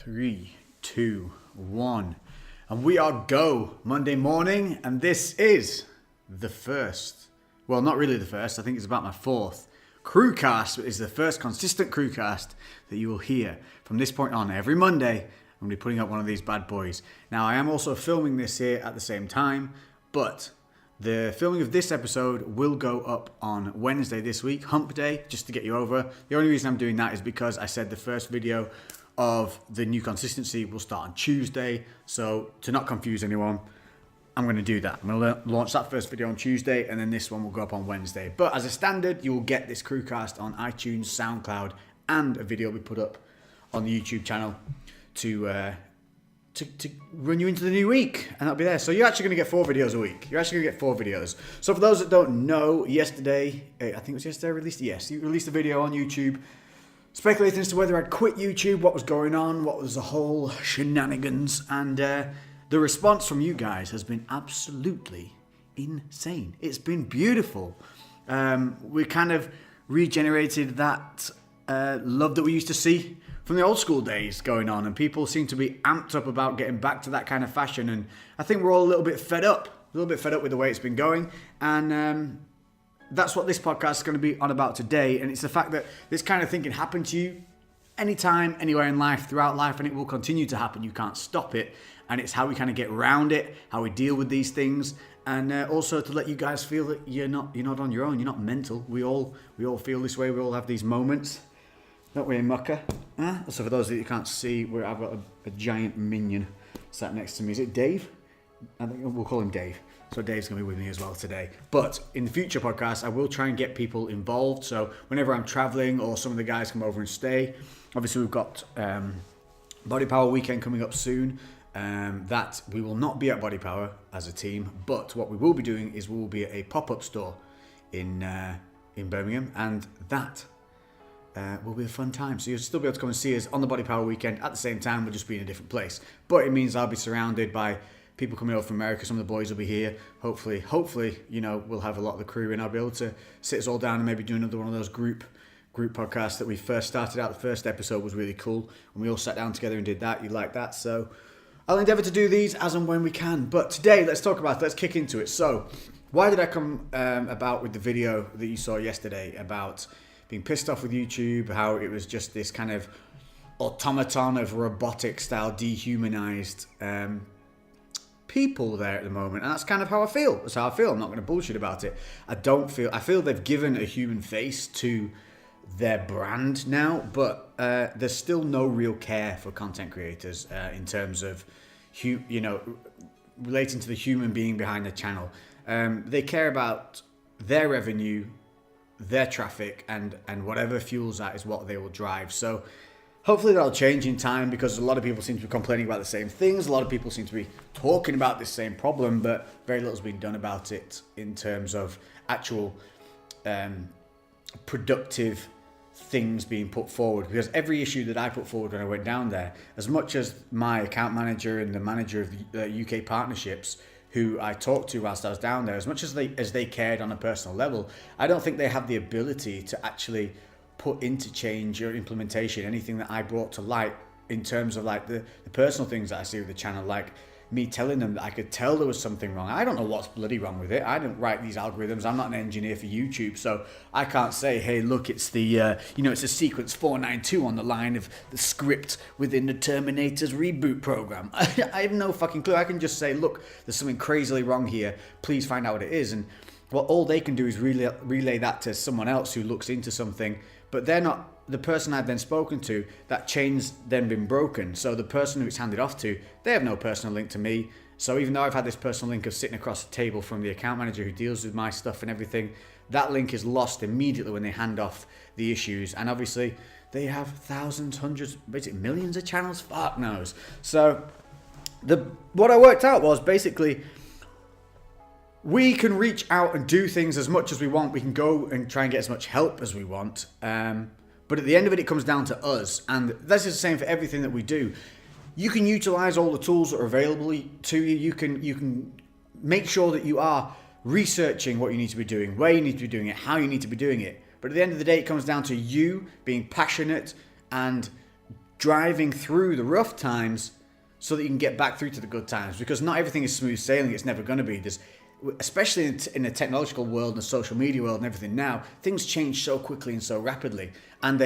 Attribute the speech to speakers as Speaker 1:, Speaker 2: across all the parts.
Speaker 1: Three, two, one. And we are go Monday morning, and this is the first. Well, not really the first. I think it's about my fourth. CrewCast is the first consistent CrewCast that you will hear from this point on. Every Monday, I'm going to be putting up one of these bad boys. Now, I am also filming this here at the same time, but the filming of this episode will go up on Wednesday this week, Hump Day, just to get you over. The only reason I'm doing that is because I said the first video of the new consistency will start on Tuesday. So to not confuse anyone, I'm going to do that. I'm going to launch that first video on Tuesday, and then this one will go up on Wednesday. But as a standard, you will get this CrewCast on iTunes, SoundCloud, and a video will be put up on the YouTube channel to run you into the new week, and that'll be there. So you're actually going to get 4 videos a week. You're actually going to get 4 videos. So for those that don't know, yesterday, I think it was yesterday, you released a video on YouTube speculating as to whether I'd quit YouTube, what was going on, what was the whole shenanigans, and the response from you guys has been absolutely insane. It's been beautiful. We kind of regenerated that love that we used to see from the old school days going on, and people seem to be amped up about getting back to that kind of fashion, and I think we're all a little bit fed up with the way it's been going, and that's what this podcast is going to be on about today. And it's the fact that this kind of thing can happen to you anytime, anywhere in life, throughout life, and it will continue to happen. You can't stop it, and it's how we kind of get around it, how we deal with these things, and also to let you guys feel that you're not on your own, you're not mental. We all feel this way. We all have these moments, don't we, Mucker? So for those that you can't see, I've got a giant minion sat next to me. Is it Dave? I think we'll call him Dave. So Dave's going to be with me as well today. But in the future podcasts, I will try and get people involved. So whenever I'm traveling or some of the guys come over and stay, obviously we've got Body Power Weekend coming up soon. That we will not be at Body Power as a team, but what we will be doing is we will be at a pop-up store in Birmingham, and that will be a fun time. So you'll still be able to come and see us on the Body Power Weekend. At the same time, we'll just be in a different place. But it means I'll be surrounded by people coming over from America. Some of the boys will be here. Hopefully, we'll have a lot of the crew, and I'll be able to sit us all down and maybe do another one of those group podcasts that we first started out. The first episode was really cool, and we all sat down together and did that. You like that? So I'll endeavour to do these as and when we can. But today, let's talk about it. Let's kick into it. So why did I come about with the video that you saw yesterday about being pissed off with YouTube, how it was just this kind of automaton of robotic style, dehumanized people there at the moment, and that's kind of how I feel. That's how I feel. I'm not going to bullshit about it. I feel they've given a human face to their brand now, but there's still no real care for content creators in terms of relating to the human being behind the channel. They care about their revenue, their traffic, and whatever fuels that is what they will drive. So hopefully that'll change in time, because a lot of people seem to be complaining about the same things. A lot of people seem to be talking about this same problem, but very little's been done about it in terms of actual productive things being put forward. Because every issue that I put forward when I went down there, as much as my account manager and the manager of the UK partnerships who I talked to whilst I was down there, as much as they cared on a personal level, I don't think they have the ability to actually put into change or implementation anything that I brought to light in terms of like the personal things that I see with the channel, like me telling them that I could tell there was something wrong. I don't know what's bloody wrong with it. I didn't write these algorithms. I'm not an engineer for YouTube, so I can't say, hey, look, it's the it's a sequence 492 on the line of the script within the Terminator's reboot program. I have no fucking clue. I can just say, look, there's something crazily wrong here. Please find out what it is. And well, all they can do is relay that to someone else who looks into something, but they're not the person I've then spoken to. That chain's then been broken. So the person who it's handed off to, they have no personal link to me. So even though I've had this personal link of sitting across the table from the account manager who deals with my stuff and everything, that link is lost immediately when they hand off the issues. And obviously they have thousands, hundreds, basically millions of channels. Fuck knows. So what I worked out was basically, we can reach out and do things as much as we want. We can go and try and get as much help as we want. But at the end of it, it comes down to us. And that's the same for everything that we do. You can utilize all the tools that are available to you. You can make sure that you are researching what you need to be doing, where you need to be doing it, how you need to be doing it. But at the end of the day, it comes down to you being passionate and driving through the rough times so that you can get back through to the good times, because not everything is smooth sailing. It's never going to be. Especially in the technological world and the social media world and everything now, things change so quickly and so rapidly. And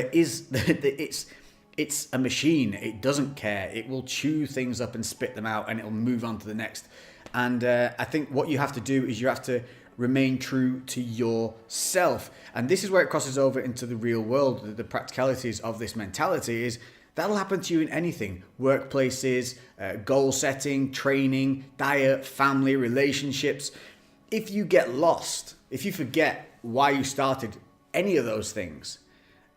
Speaker 1: it's a machine. It doesn't care. It will chew things up and spit them out, and it'll move on to the next. And I think what you have to do is you have to remain true to yourself. And this is where it crosses over into the real world. The practicalities of this mentality is that'll happen to you in anything: workplaces, goal setting, training, diet, family, relationships. If you get lost, if you forget why you started any of those things,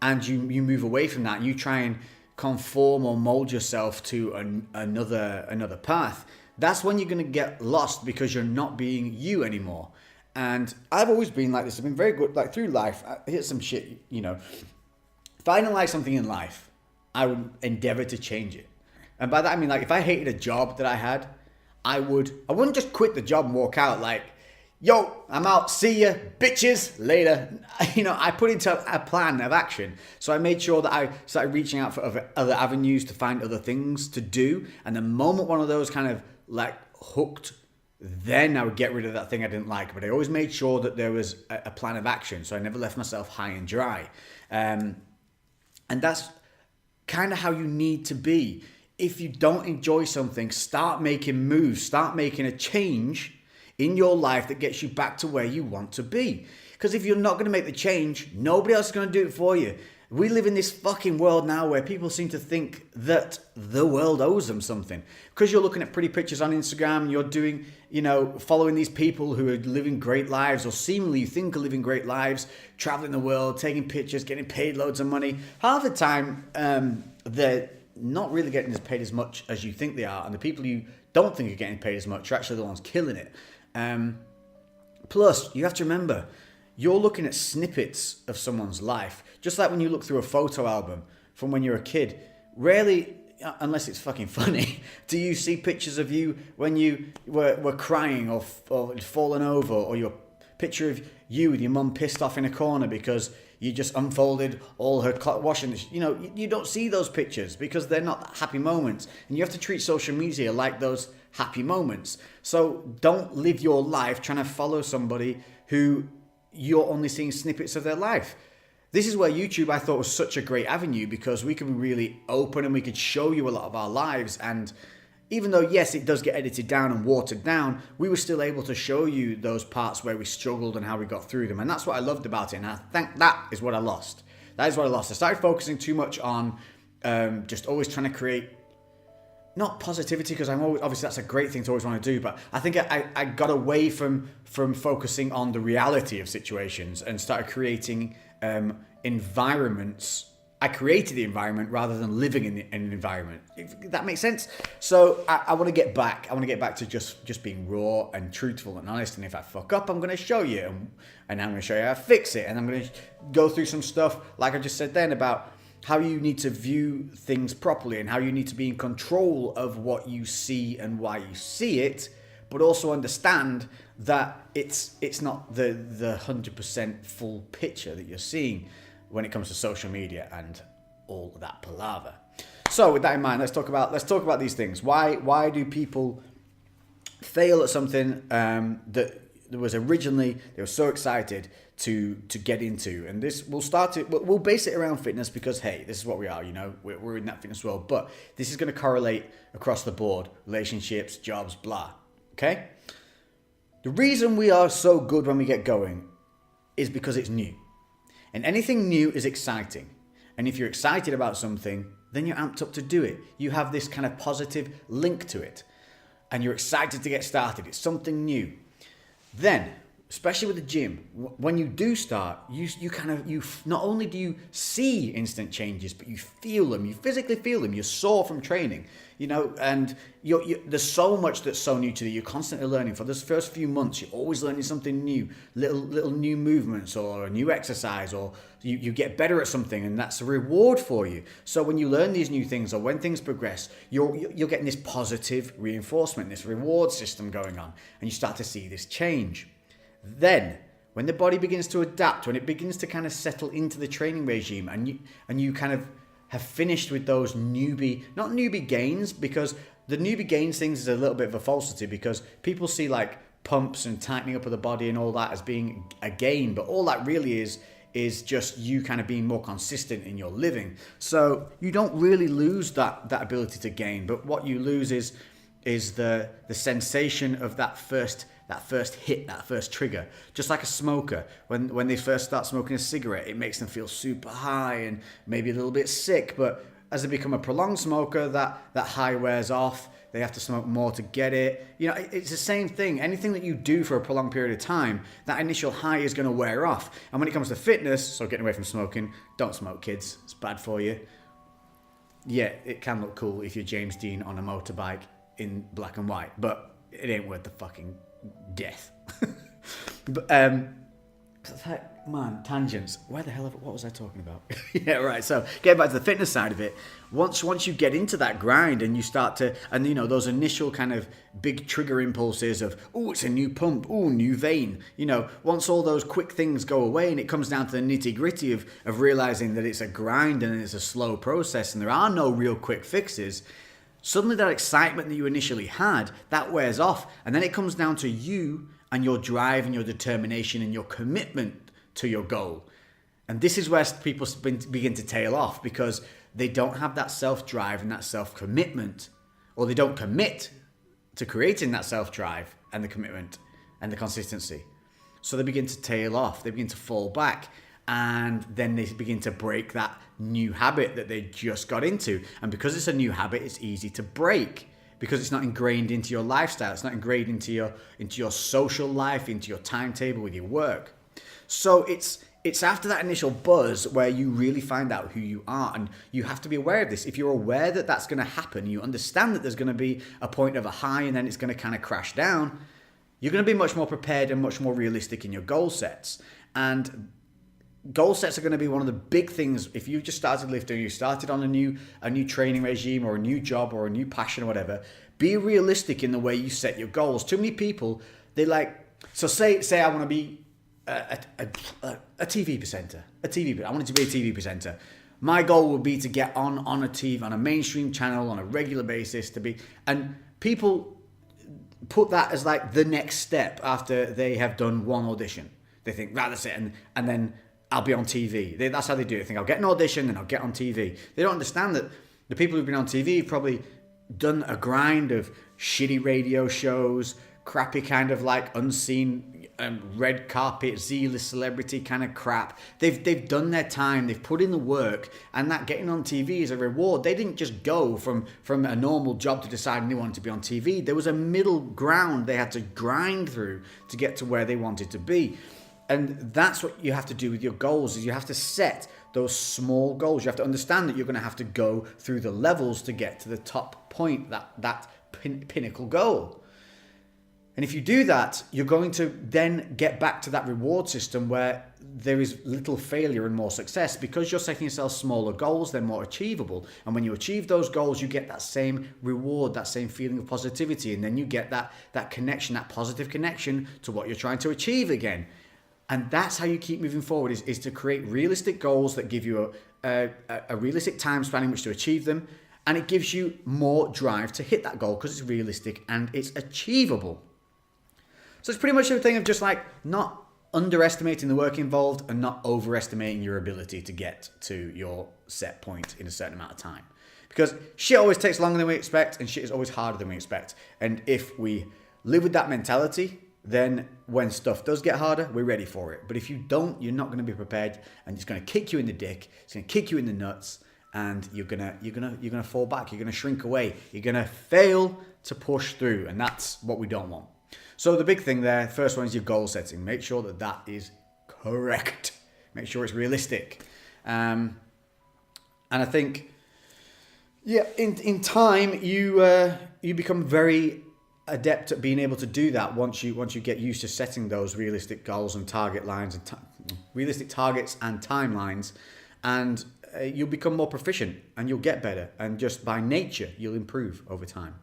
Speaker 1: and you move away from that, and you try and conform or mold yourself to another path, that's when you're going to get lost, because you're not being you anymore. And I've always been like this. I've been very good, like through life. I hit some shit, If I didn't like something in life, I would endeavor to change it. And by that I mean, like, if I hated a job that I had, I wouldn't just quit the job and walk out like, yo, I'm out, see ya, bitches, later. I put into a plan of action. So I made sure that I started reaching out for other avenues to find other things to do. And the moment one of those kind of like hooked, then I would get rid of that thing I didn't like. But I always made sure that there was a plan of action. So I never left myself high and dry. And that's kind of how you need to be. If you don't enjoy something, start making moves, start making a change in your life that gets you back to where you want to be. Because if you're not going to make the change, nobody else is going to do it for you. We live in this fucking world now where people seem to think that the world owes them something. Because you're looking at pretty pictures on Instagram, you're doing, following these people who are living great lives, or seemingly you think are living great lives, traveling the world, taking pictures, getting paid loads of money. Half the time, they're not really getting paid as much as you think they are. And the people you don't think are getting paid as much are actually the ones killing it. Plus, you have to remember, you're looking at snippets of someone's life. Just like when you look through a photo album from when you're a kid, rarely, unless it's fucking funny, do you see pictures of you when you were crying or fallen over, or your picture of you with your mum pissed off in a corner because you just unfolded all her washing. You don't see those pictures because they're not happy moments. And you have to treat social media like those happy moments. So don't live your life trying to follow somebody who you're only seeing snippets of their life. This is where YouTube, I thought, was such a great avenue, because we could be really open and we could show you a lot of our lives. And even though, yes, it does get edited down and watered down, we were still able to show you those parts where we struggled and how we got through them. And that's what I loved about it. And I think that is what I lost. That is what I lost. I started focusing too much on just always trying to create, not positivity, because I'm always, obviously that's a great thing to always want to do, but I think I got away from focusing on the reality of situations and started creating environments. I created the environment rather than living in an environment. If that makes sense. So I want to get back. I want to get back to just being raw and truthful and honest. And if I fuck up, I'm going to show you, and I'm going to show you how to fix it. And I'm going to go through some stuff, like I just said then, about how you need to view things properly and how you need to be in control of what you see and why you see it, but also understand that it's not the 100% full picture that you're seeing when it comes to social media and all of that palaver. So with that in mind, let's talk about these things. Why do people fail at something that was originally they were so excited to get into? And this we'll base it around fitness, because hey, this is what we are, we're in that fitness world, but this is going to correlate across the board: relationships, jobs, blah. Okay? The reason we are so good when we get going is because it's new. And anything new is exciting. And if you're excited about something, then you're amped up to do it. You have this kind of positive link to it. And you're excited to get started. It's something new. Then, especially with the gym, when you do start, you not only do you see instant changes, but you feel them. You physically feel them. You're sore from training, and there's so much that's so new to you. You're constantly learning. For those first few months, you're always learning something new, little new movements or a new exercise, or you get better at something, and that's a reward for you. So when you learn these new things, or when things progress, you're getting this positive reinforcement, this reward system going on, and you start to see this change. Then, when the body begins to adapt, when it begins to kind of settle into the training regime, and you kind of have finished with those not newbie gains, because the newbie gains things is a little bit of a falsity, because people see like pumps and tightening up of the body and all that as being a gain, but all that really is just you kind of being more consistent in your living. So you don't really lose that ability to gain, but what you lose is the sensation of that first hit, that first trigger. Just like a smoker, when they first start smoking a cigarette, it makes them feel super high and maybe a little bit sick, but as they become a prolonged smoker, that high wears off. They have to smoke more to get it. You know, it's the same thing. Anything that you do for a prolonged period of time, that initial high is going to wear off. And when it comes to fitness, so getting away from smoking, don't smoke, kids. It's bad for you. Yeah, it can look cool if you're James Dean on a motorbike in black and white, but it ain't worth the fucking death. But man, tangents. Where the hell? What was I talking about? Yeah, right. So getting back to the fitness side of it, once you get into that grind and you start to, and you know those initial kind of big trigger impulses of, oh, it's a new pump, oh, new vein. You know, once all those quick things go away and it comes down to the nitty gritty of realizing that it's a grind and it's a slow process and there are no real quick fixes. Suddenly that excitement that you initially had, that wears off, and then it comes down to you and your drive and your determination and your commitment to your goal. And this is where people begin to tail off, because they don't have that self-drive and that self-commitment, or they don't commit to creating that self-drive and the commitment and the consistency. So they begin to tail off, they begin to fall back, and then they begin to break that new habit that they just got into. And because it's a new habit, it's easy to break, because it's not ingrained into your lifestyle. It's not ingrained into your social life, into your timetable with your work. So it's after that initial buzz where you really find out who you are, and you have to be aware of this. If you're aware that that's going to happen, you understand that there's going to be a point of a high and then it's going to kind of crash down, you're going to be much more prepared and much more realistic in your goal sets. And goal sets are going to be one of the big things. If you just started lifting, you started on a new training regime or a new job or a new passion or whatever, be realistic in the way you set your goals. Too many people, say I want to be a TV presenter. I wanted to be a TV presenter. My goal would be to get on a TV, on a mainstream channel on a regular basis, and people put that as like the next step after they have done one audition. They think, right, that's it, and then I'll be on TV. That's how they do it. They think, I'll get an audition and I'll get on TV. They don't understand that the people who've been on TV have probably done a grind of shitty radio shows, crappy kind of like unseen red carpet, Z-list celebrity kind of crap. They've done their time, they've put in the work, and that getting on TV is a reward. They didn't just go from a normal job to deciding they wanted to be on TV. There was a middle ground they had to grind through to get to where they wanted to be. And that's what you have to do with your goals, is you have to set those small goals. You have to understand that you're going to have to go through the levels to get to the top point, that pinnacle goal. And if you do that, you're going to then get back to that reward system where there is little failure and more success, because you're setting yourself smaller goals, they're more achievable. And when you achieve those goals, you get that same reward, that same feeling of positivity. And then you get that connection, that positive connection to what you're trying to achieve again. And that's how you keep moving forward, is to create realistic goals that give you a realistic time span in which to achieve them. And it gives you more drive to hit that goal because it's realistic and it's achievable. So it's pretty much a thing of just like not underestimating the work involved and not overestimating your ability to get to your set point in a certain amount of time. Because shit always takes longer than we expect, and shit is always harder than we expect. And if we live with that mentality, then when stuff does get harder, we're ready for it. But if you don't, you're not going to be prepared, and it's going to kick you in the dick. It's going to kick you in the nuts, and you're gonna fall back. You're going to shrink away. You're going to fail to push through, and that's what we don't want. So the big thing there, first one is your goal setting. Make sure that is correct. Make sure it's realistic. And I think, in time you become very adept at being able to do that once you get used to setting those realistic goals and target lines and realistic targets and timelines, and you'll become more proficient and you'll get better, and just by nature you'll improve over time.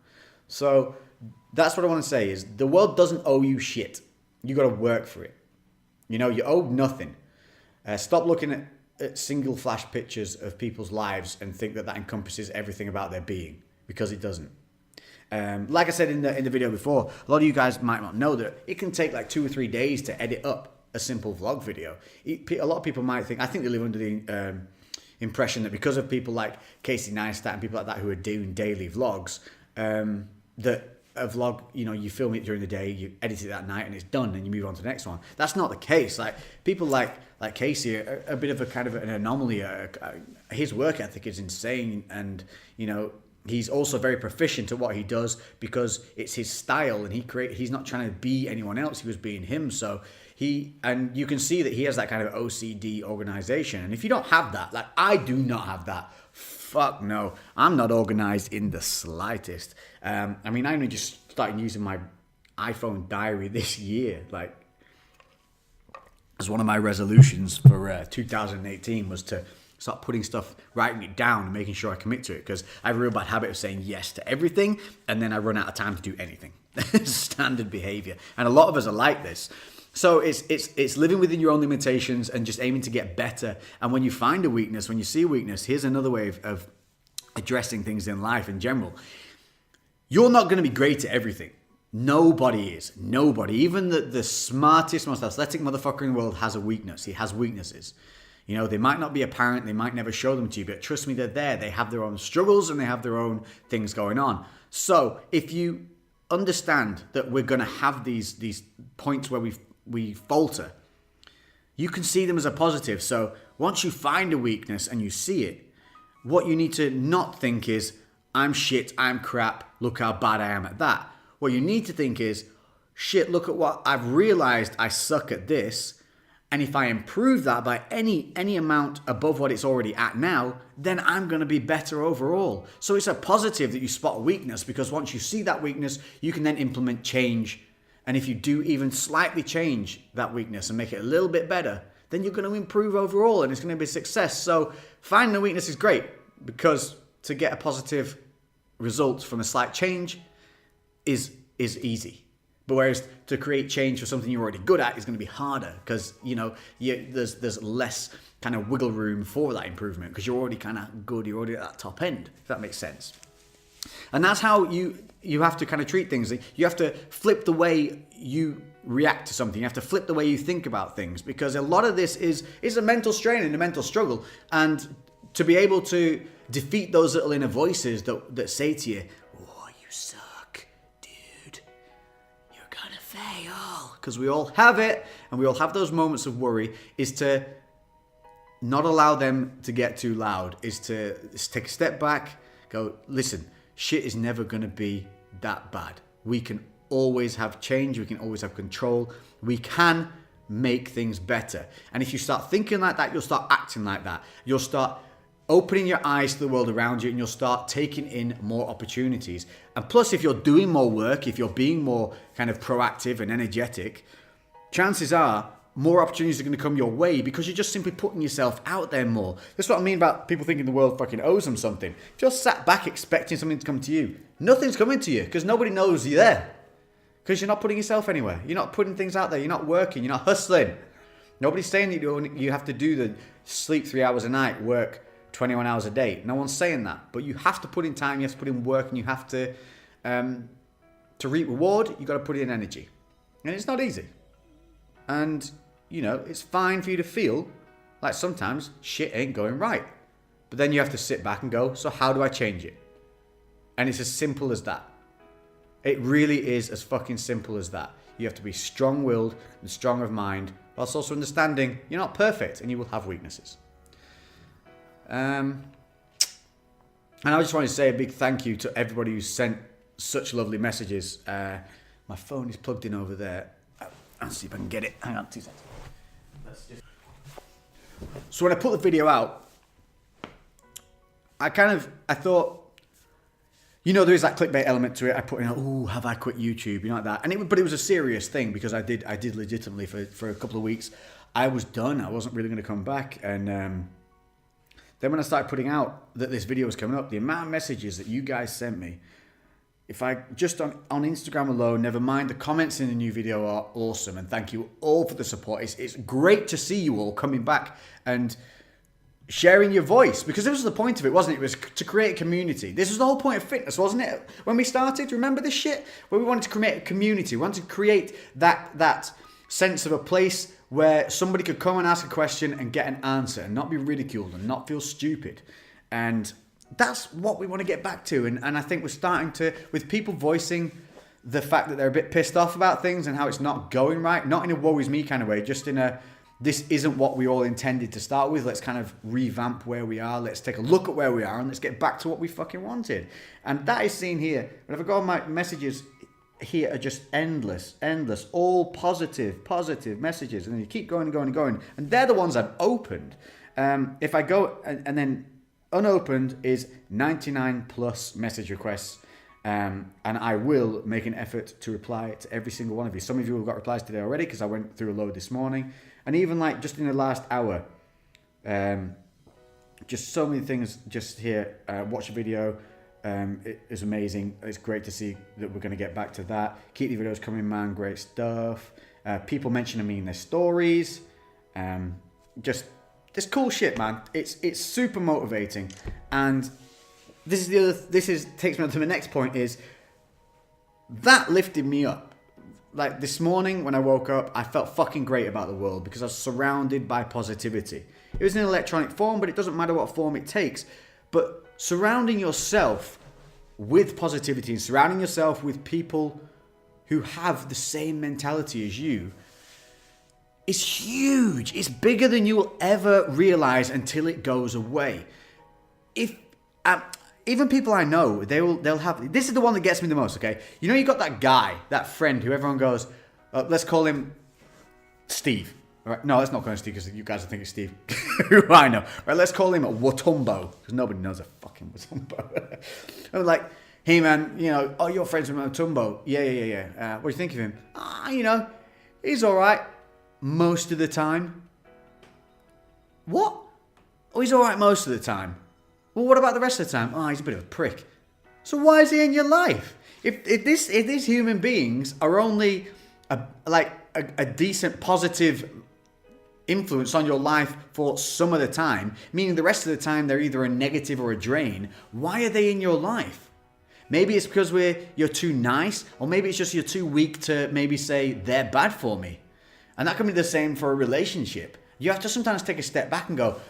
Speaker 1: So that's what I want to say, is the world doesn't owe you shit. You got to work for it. You owe nothing. Stop looking at at single flash pictures of people's lives and think that that encompasses everything about their being, because it doesn't. Like I said in the video before, a lot of you guys might not know that it can take like 2 or 3 days to edit up a simple vlog video. A lot of people might think, I think they live under the impression that because of people like Casey Neistat and people like that who are doing daily vlogs, that a vlog, you know, you film it during the day, you edit it that night, and it's done, and you move on to the next one. That's not the case. Like people like Casey are a bit of a kind of an anomaly. His work ethic is insane, and you know, he's also very proficient at what he does because it's his style, and he's not trying to be anyone else. He was being him. So and you can see that he has that kind of OCD organization. And if you don't have that, like I do not have that. Fuck no, I'm not organized in the slightest. I mean, I only just started using my iPhone diary this year. Like, as one of my resolutions for 2018 was to start putting stuff, writing it down and making sure I commit to it, because I have a real bad habit of saying yes to everything and then I run out of time to do anything. Standard behavior. And a lot of us are like this. So it's living within your own limitations and just aiming to get better. And when you find a weakness, when you see a weakness, here's another way of addressing things in life in general. You're not going to be great at everything. Nobody is. Nobody. Even the smartest, most athletic motherfucker in the world has a weakness. He has weaknesses. You know, they might not be apparent. They might never show them to you. But trust me, they're there. They have their own struggles and they have their own things going on. So if you understand that we're going to have these points where we falter, you can see them as a positive. So once you find a weakness and you see it, what you need to not think is, I'm shit, I'm crap, look how bad I am at that. What you need to think is, shit, look at what I've realized, I suck at this. And if I improve that by any amount above what it's already at now, then I'm going to be better overall. So it's a positive that you spot a weakness, because once you see that weakness, you can then implement change. And if you do even slightly change that weakness and make it a little bit better, then you're going to improve overall and it's going to be a success. So finding a weakness is great, because to get a positive result from a slight change is easy. But whereas to create change for something you're already good at is going to be harder, because you know there's less kind of wiggle room for that improvement, because you're already kind of good, you're already at that top end, if that makes sense. And that's how you have to kind of treat things. You have to flip the way you react to something. You have to flip the way you think about things, because a lot of this is a mental strain and a mental struggle. And to be able to defeat those little inner voices that say to you, oh, you suck, dude, you're gonna fail. Because we all have it, and we all have those moments of worry, is to not allow them to get too loud, is to take a step back, go, listen, shit is never going to be that bad. We can always have change. We can always have control. We can make things better. And if you start thinking like that, you'll start acting like that. You'll start opening your eyes to the world around you, and you'll start taking in more opportunities. And plus, if you're doing more work, if you're being more kind of proactive and energetic, chances are more opportunities are going to come your way, because you're just simply putting yourself out there more. That's what I mean about people thinking the world fucking owes them something. If you're sat back expecting something to come to you, nothing's coming to you, because nobody knows you're there. Because you're not putting yourself anywhere. You're not putting things out there. You're not working. You're not hustling. Nobody's saying that you have to do the sleep 3 hours a night, work 21 hours a day. No one's saying that. But you have to put in time. You have to put in work, and you have to reap reward, you've got to put in energy. And it's not easy. And you know, it's fine for you to feel like sometimes shit ain't going right. But then you have to sit back and go, so how do I change it? And it's as simple as that. It really is as fucking simple as that. You have to be strong-willed and strong of mind, whilst also understanding you're not perfect and you will have weaknesses. And I just want to say a big thank you to everybody who sent such lovely messages. My phone is plugged in over there. I'll see if I can get it. Hang on 2 seconds. So when I put the video out, I thought, you know, there is that clickbait element to it. I put in, oh, have I quit YouTube? You know, like that. But it was a serious thing, because I did legitimately for a couple of weeks. I was done. I wasn't really going to come back. And then when I started putting out that this video was coming up, the amount of messages that you guys sent me, if I just on Instagram alone, never mind the comments in the new video, are awesome. And thank you all for the support. It's great to see you all coming back and sharing your voice, because this was the point of it, wasn't it? It was to create a community. This was the whole point of fitness, wasn't it? When we started, remember this shit? Where we wanted to create a community. We wanted to create that sense of a place where somebody could come and ask a question and get an answer and not be ridiculed and not feel stupid. And that's what we want to get back to. And I think we're starting to, with people voicing the fact that they're a bit pissed off about things and how it's not going right, not in a woe is me kind of way, just in a, this isn't what we all intended to start with. Let's kind of revamp where we are. Let's take a look at where we are and let's get back to what we fucking wanted. And that is seen here. But if I go on, my messages here are just endless, all positive messages. And then you keep going and going and going. And they're the ones I've opened. If I go and then unopened is 99 plus message requests. And I will make an effort to reply to every single one of you. Some of you have got replies today already because I went through a load this morning. And even like just in the last hour, just so many things just here. Watch a video. It is amazing. It's great to see that we're going to get back to that. Keep the videos coming, man. Great stuff. People mentioning me in their stories. Just this cool shit, man. It's super motivating. And this takes me on to the next point is that lifted me up. Like this morning when I woke up, I felt fucking great about the world because I was surrounded by positivity. It was in electronic form, but it doesn't matter what form it takes. But surrounding yourself with positivity and surrounding yourself with people who have the same mentality as you is huge. It's bigger than you will ever realize until it goes away. Even people I know, they'll have... This is the one that gets me the most, okay? You know, you got that guy, that friend who everyone goes, let's call him Steve. All right? No, let's not call him Steve because you guys will think it's Steve. Who I know. All right, let's call him Watumbo because nobody knows a fucking Watumbo. I'm like, hey man, you know, oh, you're friends with Watumbo. Yeah. What do you think of him? You know, he's all right most of the time. What? Oh, he's all right most of the time. Well, what about the rest of the time? Oh, he's a bit of a prick. So why is he in your life? If these human beings are only a decent positive influence on your life for some of the time, meaning the rest of the time they're either a negative or a drain, why are they in your life? Maybe it's because you're too nice, or maybe it's just you're too weak to maybe say they're bad for me. And that can be the same for a relationship. You have to sometimes take a step back and go,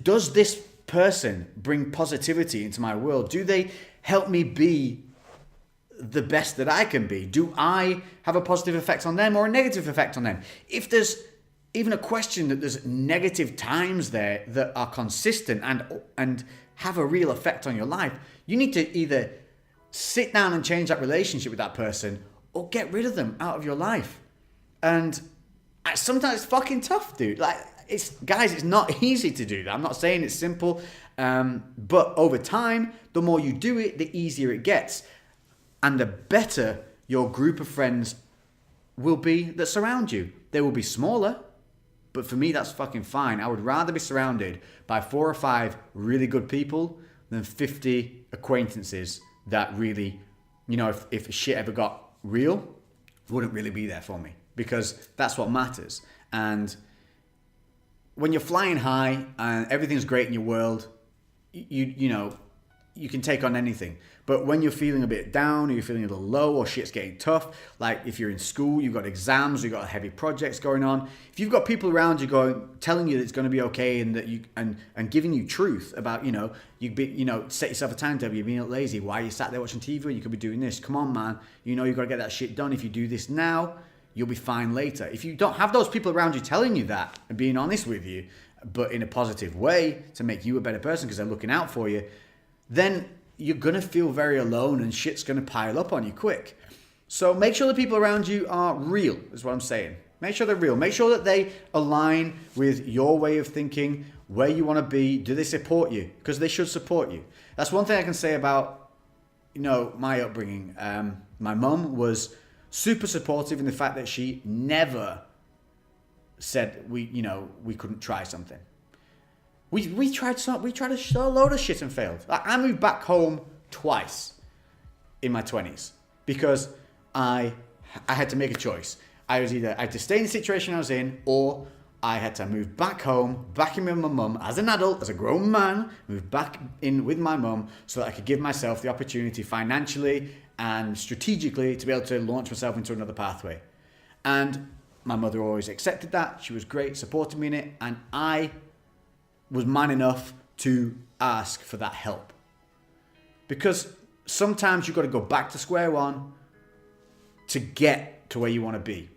Speaker 1: does this person bring positivity into my world? Do they help me be the best that I can be? Do I have a positive effect on them or a negative effect on them? If there's even a question that there's negative times there that are consistent and have a real effect on your life, you need to either sit down and change that relationship with that person or get rid of them out of your life. And sometimes it's fucking tough, dude. Like, it's not easy to do that. I'm not saying it's simple, but over time, the more you do it, the easier it gets, and the better your group of friends will be that surround you. They will be smaller, but for me, that's fucking fine. I would rather be surrounded by 4 or 5 really good people than 50 acquaintances that really, you know, if shit ever got real, wouldn't really be there for me, because that's what matters. And when you're flying high and everything's great in your world, you know, you can take on anything. But when you're feeling a bit down or you're feeling a little low or shit's getting tough, like if you're in school, you've got exams, you've got heavy projects going on. If you've got people around you telling you that it's going to be okay and that and giving you truth about, you know, set yourself a timetable, you're being lazy. Why are you sat there watching TV? You could be doing this. Come on, man. You know, you've got to get that shit done. If you do this now, you'll be fine later. If you don't have those people around you telling you that and being honest with you, but in a positive way to make you a better person because they're looking out for you, then you're going to feel very alone and shit's going to pile up on you quick. So make sure the people around you are real, is what I'm saying. Make sure they're real. Make sure that they align with your way of thinking, where you want to be. Do they support you? Because they should support you. That's one thing I can say about, you know, my upbringing. My mum was super supportive in the fact that she never said we couldn't try something. We tried a load of shit and failed. I moved back home twice in my 20s because I had to make a choice. I had to stay in the situation I was in or I had to move back home, back in with my mum, as an adult, as a grown man, move back in with my mum so that I could give myself the opportunity financially and strategically to be able to launch myself into another pathway. And my mother always accepted that. She was great, supported me in it, and I was man enough to ask for that help. Because sometimes you've got to go back to square one to get to where you want to be.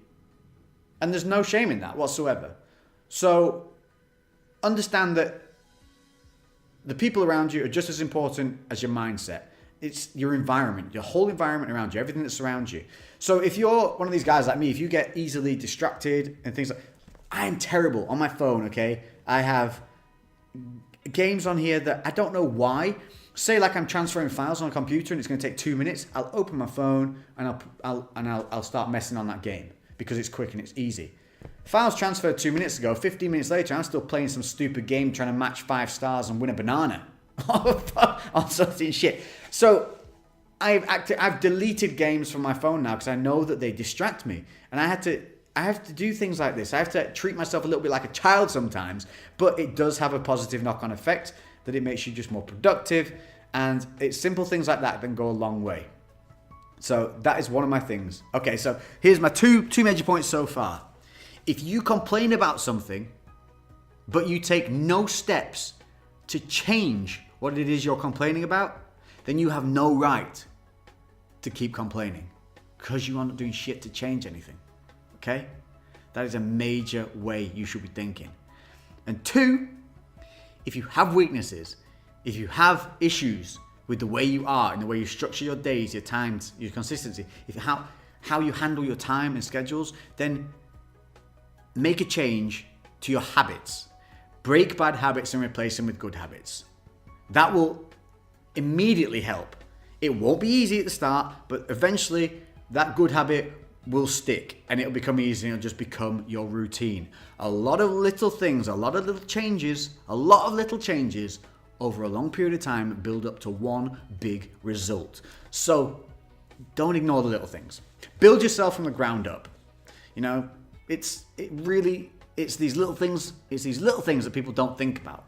Speaker 1: And there's no shame in that whatsoever. So understand that the people around you are just as important as your mindset. It's your environment, your whole environment around you, everything that surrounds you. So if you're one of these guys like me, if you get easily distracted and things like, I'm terrible on my phone, okay? I have games on here that I don't know why. Say like I'm transferring files on a computer and it's going to take 2 minutes. I'll open my phone and I'll start messing on that game because it's quick and it's easy. Files transferred 2 minutes ago. 15 minutes later, I'm still playing some stupid game trying to match 5 stars and win a banana on something shit. So I've deleted games from my phone now because I know that they distract me, and I have to do things like this. I have to treat myself a little bit like a child sometimes, but it does have a positive knock-on effect that it makes you just more productive, and it's simple things like that go a long way. So that is one of my things. Okay, so here's my two major points so far. If you complain about something, but you take no steps to change what it is you're complaining about, then you have no right to keep complaining because you are not doing shit to change anything. Okay? That is a major way you should be thinking. And 2, if you have weaknesses, if you have issues with the way you are and the way you structure your days, your times, your consistency, how you handle your time and schedules, then make a change to your habits. Break bad habits and replace them with good habits. That will immediately help. It won't be easy at the start, but eventually that good habit will stick and it'll become easy and it'll just become your routine. A lot of little things, a lot of little changes over a long period of time build up to one big result. So don't ignore the little things. Build yourself from the ground up. You know, it's these little things that people don't think about.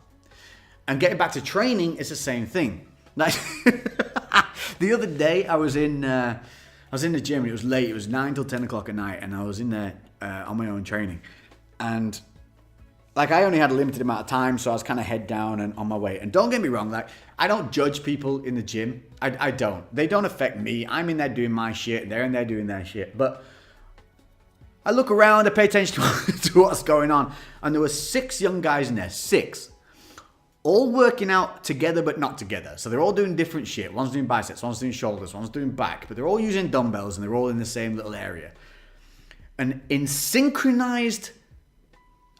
Speaker 1: And getting back to training, it's the same thing. Like the other day, I was in the gym. And it was late. It was 9 till 10 o'clock at night, and I was in there on my own training. And like I only had a limited amount of time, so I was kind of head down and on my way. And don't get me wrong, like I don't judge people in the gym. I don't. They don't affect me. I'm in there doing my shit. They're in there doing their shit. But I look around, I pay attention to what's going on, and there were 6 young guys in there, 6, all working out together but not together. So they're all doing different shit. One's doing biceps, one's doing shoulders, one's doing back, but they're all using dumbbells and they're all in the same little area. And in synchronized,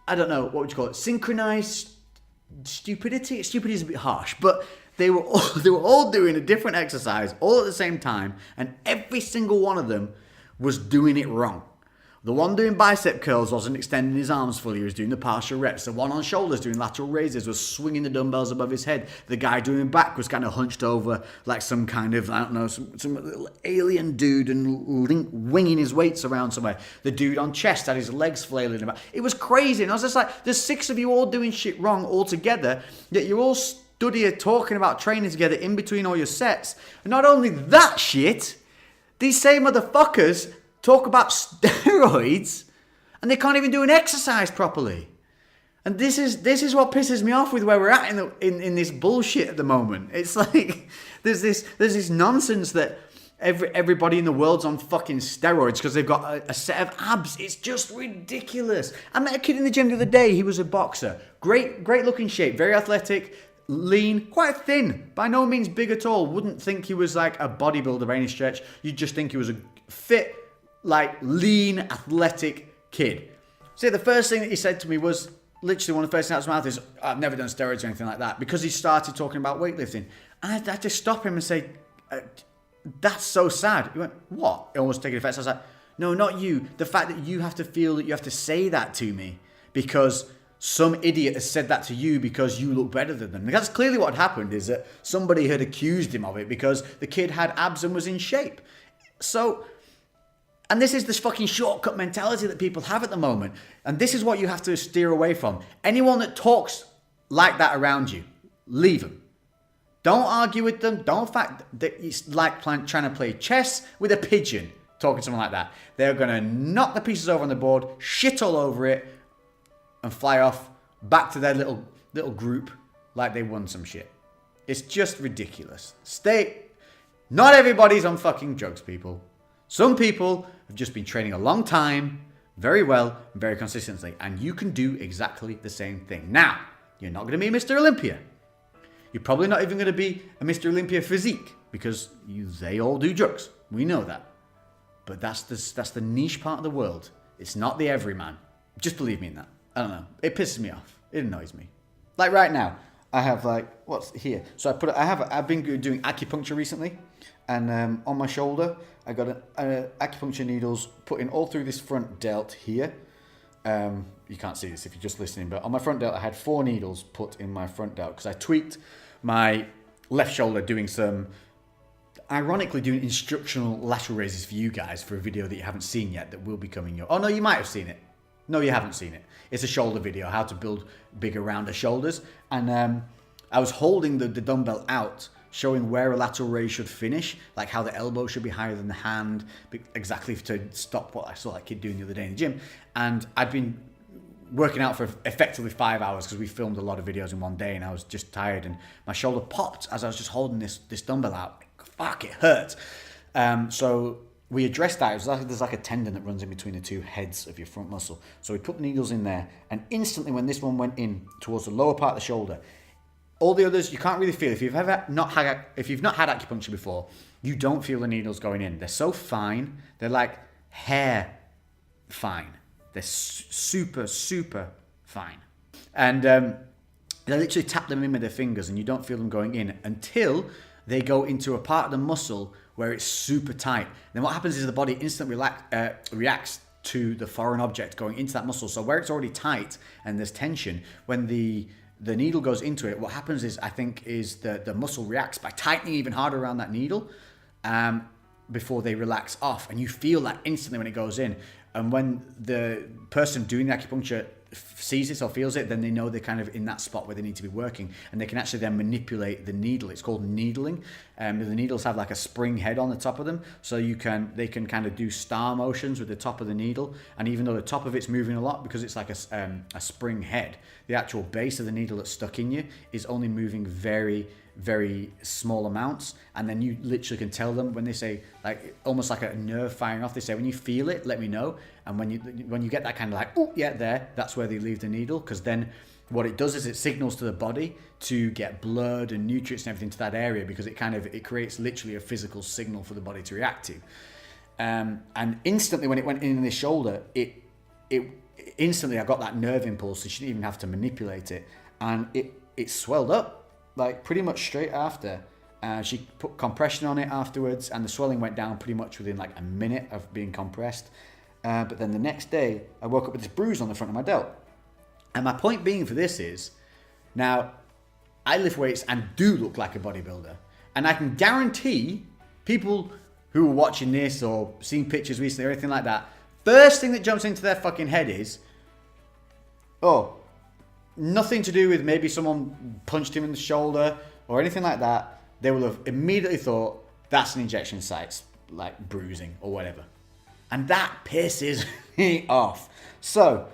Speaker 1: I don't know, what would you call it? Synchronized stupidity? Stupidity is a bit harsh, but they were all doing a different exercise all at the same time, and every single one of them was doing it wrong. The one doing bicep curls wasn't extending his arms fully, he was doing the partial reps. The one on shoulders doing lateral raises was swinging the dumbbells above his head. The guy doing back was kind of hunched over like some kind of, I don't know, some little alien dude and winging his weights around somewhere. The dude on chest had his legs flailing about. It was crazy, and I was just like, there's 6 of you all doing shit wrong all together, yet you're all stood here talking about training together in between all your sets. And not only that shit, these same motherfuckers talk about steroids and they can't even do an exercise properly. And this is what pisses me off with where we're at in this bullshit at the moment. It's like there's this nonsense that everybody in the world's on fucking steroids because they've got a set of abs. It's just ridiculous. I met a kid in the gym the other day. He was a boxer. Great looking shape, very athletic, lean, quite thin, by no means big at all. Wouldn't think he was like a bodybuilder by any stretch. You'd just think he was a fit, like lean, athletic kid. So the first thing that he said to me was, literally one of the first things out of his mouth is, I've never done steroids or anything like that, because he started talking about weightlifting. And I had to stop him and say, that's so sad. He went, what? It almost taking offense. I was like, no, not you. The fact that you have to feel that you have to say that to me because some idiot has said that to you because you look better than them. And that's clearly what happened, is that somebody had accused him of it because the kid had abs and was in shape. So And this is this fucking shortcut mentality that people have at the moment. And this is what you have to steer away from. Anyone that talks like that around you, leave them. Don't argue with them. Don't fact that it's like trying to play chess with a pigeon, talking to someone like that. They're going to knock the pieces over on the board, shit all over it, and fly off back to their little group like they won some shit. It's just ridiculous. Not everybody's on fucking drugs, people. Some people have just been training a long time, very well, and very consistently. And you can do exactly the same thing. Now, you're not going to be Mr. Olympia. You're probably not even going to be a Mr. Olympia physique because they all do drugs. We know that. But that's the niche part of the world. It's not the everyman. Just believe me in that. I don't know. It pisses me off. It annoys me. Like right now, I have what's here? So I've been doing acupuncture recently. And on my shoulder, I got acupuncture needles put in all through this front delt here. You can't see this if you're just listening, but on my front delt, I had 4 needles put in my front delt because I tweaked my left shoulder ironically doing instructional lateral raises for you guys for a video that you haven't seen yet that will be coming your... Oh, no, you might have seen it. No, you haven't seen it. It's a shoulder video, how to build bigger, rounder shoulders. And I was holding the dumbbell out, showing where a lateral raise should finish, like how the elbow should be higher than the hand, exactly to stop what I saw that kid doing the other day in the gym. And I'd been working out for effectively 5 hours because we filmed a lot of videos in one day and I was just tired and my shoulder popped as I was just holding this dumbbell out. Fuck, it hurt. So we addressed that. There's like a tendon that runs in between the 2 heads of your front muscle. So we put the needles in there and instantly when this one went in towards the lower part of the shoulder, all the others you can't really feel. If you've not had acupuncture before, you don't feel the needles going in. They're so fine. They're like hair fine. They're super, super fine. And they literally tap them in with their fingers and you don't feel them going in until they go into a part of the muscle where it's super tight. Then what happens is the body instantly reacts to the foreign object going into that muscle. So where it's already tight and there's tension, when the needle goes into it, what happens is, I think, is the muscle reacts by tightening even harder around that needle before they relax off. And you feel that instantly when it goes in. And when the person doing the acupuncture sees it or feels it, then they know they're kind of in that spot where they need to be working. And they can actually then manipulate the needle. It's called needling. The needles have like a spring head on the top of them. So they can kind of do star motions with the top of the needle. And even though the top of it's moving a lot because it's like a spring head, the actual base of the needle that's stuck in you is only moving very, very small amounts. And then you literally can tell them when they say, like, almost like a nerve firing off, they say, when you feel it, let me know. And when you get that kind of like, oh yeah, there, that's where they leave the needle. Because then what it does is it signals to the body to get blood and nutrients and everything to that area, because it creates literally a physical signal for the body to react to. And instantly when it went in the shoulder, it instantly I got that nerve impulse. So she didn't even have to manipulate it, and it swelled up like pretty much straight after. She put compression on it afterwards, and the swelling went down pretty much within like a minute of being compressed. But then the next day, I woke up with this bruise on the front of my delt. And my point being for this is, now I lift weights and do look like a bodybuilder, and I can guarantee people who are watching this or seen pictures recently or anything like that, first thing that jumps into their fucking head is, oh, nothing to do with maybe someone punched him in the shoulder or anything like that. They will have immediately thought that's an injection site, like bruising or whatever. And that pisses me off. So,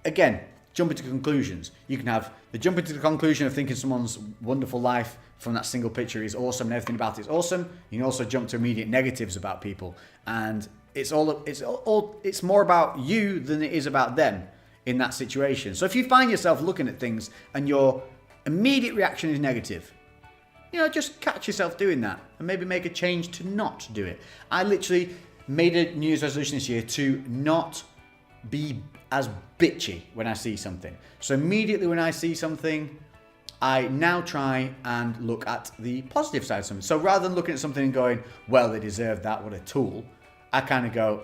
Speaker 1: again, jumping to conclusions. You can have the jumping to the conclusion of thinking someone's wonderful life from that single picture is awesome and everything about it is awesome. You can also jump to immediate negatives about people. And it's more about you than it is about them in that situation. So if you find yourself looking at things and your immediate reaction is negative, just catch yourself doing that and maybe make a change to not do it. I literally made a New Year's resolution this year to not be as bitchy when I see something. So immediately when I see something, I now try and look at the positive side of something. So rather than looking at something and going, well, they deserve that, what a tool, I kind of go,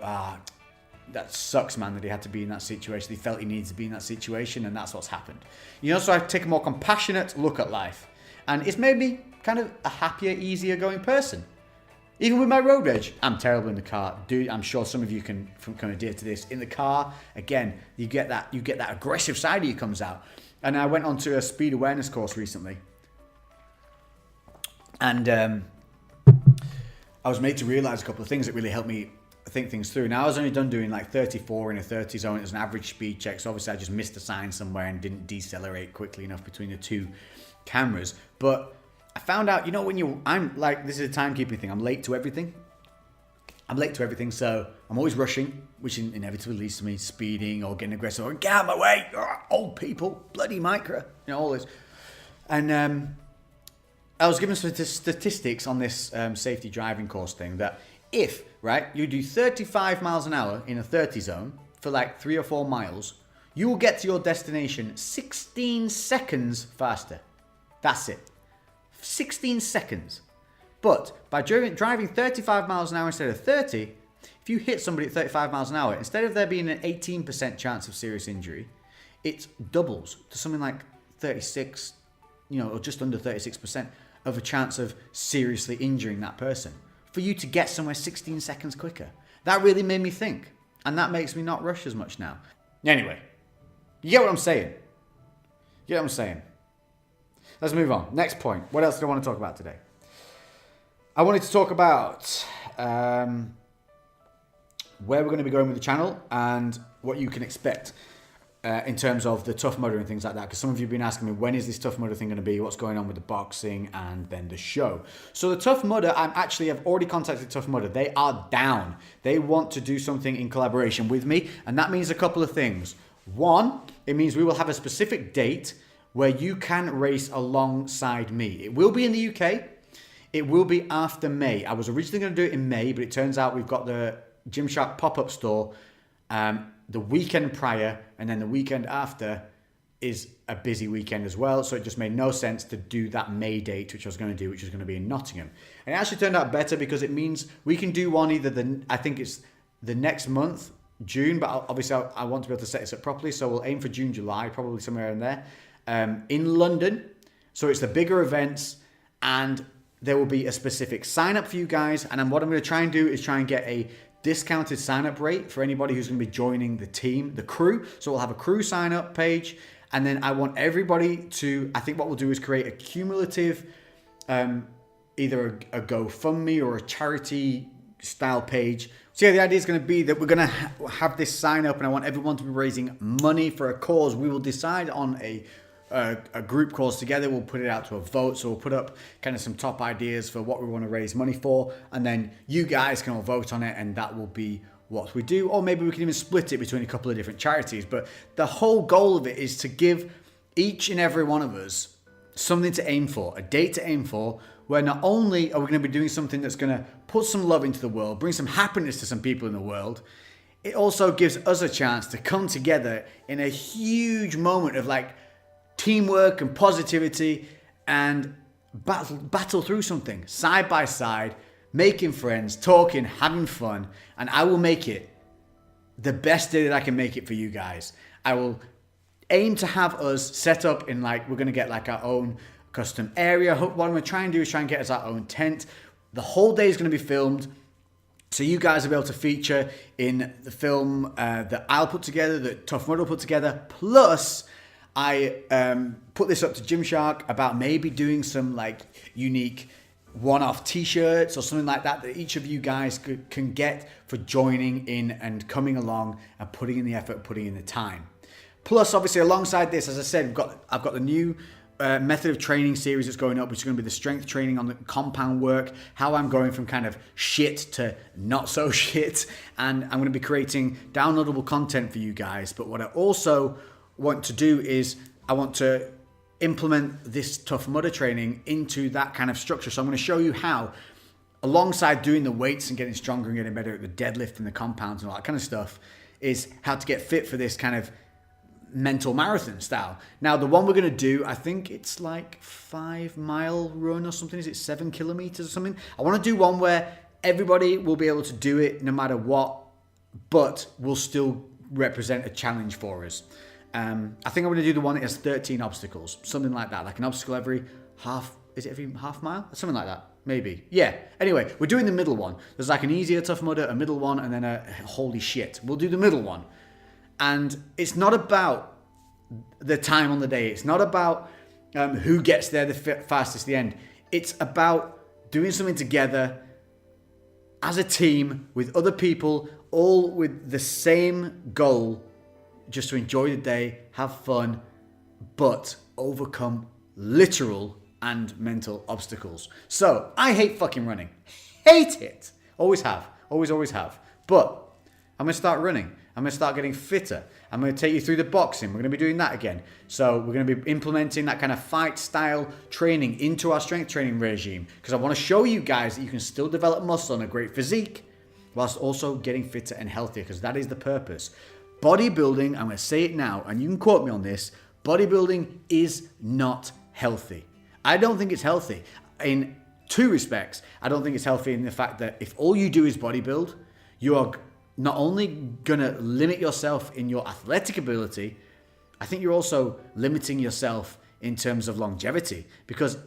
Speaker 1: that sucks, man, that he had to be in that situation. He felt he needs to be in that situation, and that's what's happened. So I take a more compassionate look at life. And it's made me kind of a happier, easier going person. Even with my road rage, I'm terrible in the car. Dude, I'm sure some of you can adhere to this. In the car, again, you get that aggressive side of you comes out. And I went onto a speed awareness course recently. And I was made to realize a couple of things that really helped me think things through. Now, I was only done doing like 34 in a 30 zone. It was an average speed check. So obviously I just missed a sign somewhere and didn't decelerate quickly enough between the two cameras. But I found out, I'm like, this is a timekeeping thing. I'm late to everything. So I'm always rushing, which inevitably leads to me speeding or getting aggressive or get out of my way. Old people, bloody micro, all this. And I was given some statistics on this safety driving course thing that if, right, you do 35 miles an hour in a 30 zone for like 3 or 4 miles, you will get to your destination 16 seconds faster. That's it. 16 seconds. But by driving 35 miles an hour instead of 30, if you hit somebody at 35 miles an hour, instead of there being an 18% chance of serious injury, it doubles to something like 36, or just under 36% of a chance of seriously injuring that person. For you to get somewhere 16 seconds quicker. That really made me think. And that makes me not rush as much now. Anyway, you get what I'm saying? Let's move on. Next point. What else do I want to talk about today? I wanted to talk about where we're going to be going with the channel and what you can expect in terms of the Tough Mudder and things like that. Because some of you have been asking me, when is this Tough Mudder thing going to be? What's going on with the boxing and then the show? So the Tough Mudder, I've already contacted Tough Mudder. They are down. They want to do something in collaboration with me. And that means a couple of things. One, it means we will have a specific date where you can race alongside me. It will be in the UK. It will be after May. I was originally going to do it in May, but it turns out we've got the Gymshark pop-up store the weekend prior, and then the weekend after is a busy weekend as well. So it just made no sense to do that May date, which I was going to do, which is going to be in Nottingham. And it actually turned out better because it means we can do one either I think it's the next month, June, but obviously I want to be able to set this up properly. So we'll aim for June, July, probably somewhere in there, in London. So it's the bigger events, and there will be a specific sign up for you guys. And what I'm going to try and do is try and get a discounted sign up rate for anybody who's going to be joining the team, the crew. So we'll have a crew sign up page. And then I want everybody to, I think what we'll do is create a cumulative, either a GoFundMe or a charity style page. So yeah, the idea is going to be that we're going to have this sign up, and I want everyone to be raising money for a cause. We will decide on a group cause together. We'll put it out to a vote. So we'll put up kind of some top ideas for what we want to raise money for. And then you guys can all vote on it, and that will be what we do. Or maybe we can even split it between a couple of different charities. But the whole goal of it is to give each and every one of us something to aim for, a date to aim for, where not only are we going to be doing something that's going to put some love into the world, bring some happiness to some people in the world, it also gives us a chance to come together in a huge moment of like teamwork and positivity and battle through something side by side, making friends, talking, having fun. And I will make it the best day that I can make it for you guys. I will aim to have us set up in we're going to get our own custom area. What I'm going to try and do is try and get us our own tent. The whole day is going to be filmed, so you guys will be able to feature in the film that I'll put together, that Tough Mudder will put together. Plus, I put this up to Gymshark about maybe doing some unique one-off t-shirts or something like that each of you guys can get for joining in and coming along and putting in the effort, putting in the time. Plus, obviously, alongside this, as I said, I've got the new method of training series that's going up, which is going to be the strength training on the compound work, how I'm going from kind of shit to not so shit. And I'm going to be creating downloadable content for you guys. But what I also want to do is I want to implement this Tough Mudder training into that kind of structure. So I'm going to show you how, alongside doing the weights and getting stronger and getting better at the deadlift and the compounds and all that kind of stuff, is how to get fit for this kind of mental marathon style. Now, the one we're going to do, I think it's 5-mile run or something. Is it 7 kilometers or something? I want to do one where everybody will be able to do it no matter what, but will still represent a challenge for us. I think I'm going to do the one that has 13 obstacles, something like that, like an obstacle every half mile, something like that. Maybe. Yeah. Anyway, we're doing the middle one. There's like an easier Tough Mudder, a middle one, and then a holy shit. We'll do the middle one. And it's not about the time on the day. It's not about who gets there the fastest at the end. It's about doing something together as a team with other people, all with the same goal, just to enjoy the day, have fun, but overcome literal and mental obstacles. So, I hate fucking running. Hate it. Always have. Always have. But I'm going to start running. I'm going to start getting fitter. I'm going to take you through the boxing. We're going to be doing that again. So we're going to be implementing that kind of fight style training into our strength training regime, because I want to show you guys that you can still develop muscle and a great physique whilst also getting fitter and healthier, because that is the purpose. Bodybuilding, I'm going to say it now, and you can quote me on this, bodybuilding is not healthy. I don't think it's healthy in two respects. I don't think it's healthy in the fact that if all you do is bodybuild, you are not only going to limit yourself in your athletic ability, I think you're also limiting yourself in terms of longevity, because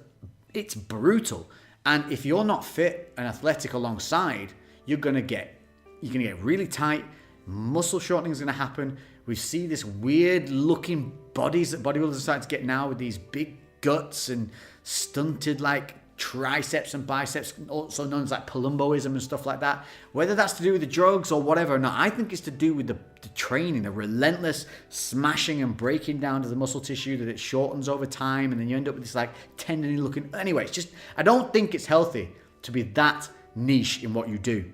Speaker 1: it's brutal. And if you're not fit and athletic alongside, you're going to get really tight. Muscle shortening is going to happen. We see this weird looking bodies that bodybuilders are starting to get now, with these big guts and stunted like triceps and biceps, also known as like palumboism and stuff like that. Whether that's to do with the drugs or whatever or not, I think it's to do with the training, the relentless smashing and breaking down to the muscle tissue that it shortens over time, and then you end up with this like tendony looking. Anyway, it's just, I don't think it's healthy to be that niche in what you do.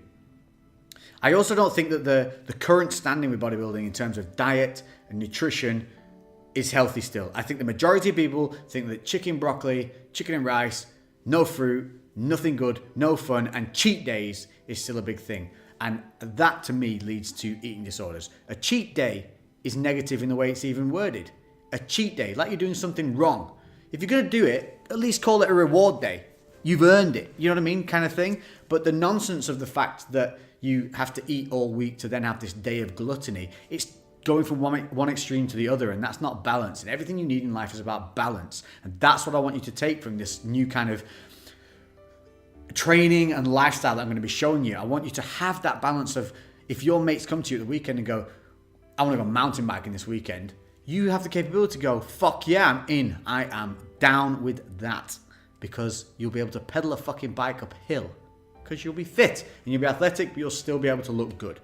Speaker 1: I also don't think that the current standing with bodybuilding in terms of diet and nutrition is healthy still. I think the majority of people think that chicken, broccoli, chicken and rice, no fruit, nothing good, no fun, and cheat days is still a big thing. And that to me leads to eating disorders. A cheat day is negative in the way it's even worded. A cheat day, like you're doing something wrong. If you're going to do it, at least call it a reward day. You've earned it. You know what I mean? Kind of thing. But the nonsense of the fact that you have to eat all week to then have this day of gluttony, it's going from one extreme to the other, and that's not balance. And everything you need in life is about balance. And that's what I want you to take from this new kind of training and lifestyle that I'm going to be showing you. I want you to have that balance of, if your mates come to you at the weekend and go, I want to go mountain biking this weekend, you have the capability to go, fuck yeah, I'm in. I am down with that, because you'll be able to pedal a fucking bike uphill, because you'll be fit and you'll be athletic, but you'll still be able to look good.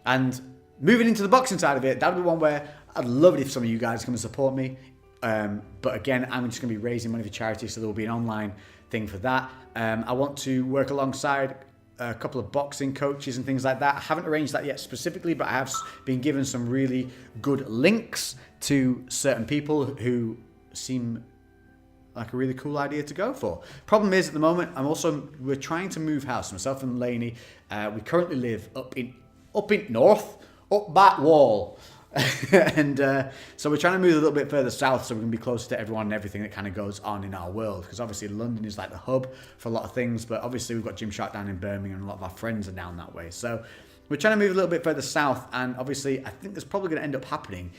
Speaker 1: And moving into the boxing side of it, that'll be one where I'd love it if some of you guys come and support me. But again, I'm just going to be raising money for charity, so there will be an online thing for that. I want to work alongside a couple of boxing coaches and things like that. I haven't arranged that yet specifically, but I have been given some really good links to certain people who seem like a really cool idea to go for. Problem is, at the moment, we're trying to move house. Myself and Lainey, we currently live up in north, up that wall. And so we're trying to move a little bit further south, so we can be closer to everyone and everything that kind of goes on in our world, because obviously London is like the hub for a lot of things, but obviously we've got Gymshark down in Birmingham and a lot of our friends are down that way. So we're trying to move a little bit further south, and obviously I think there's probably going to end up happening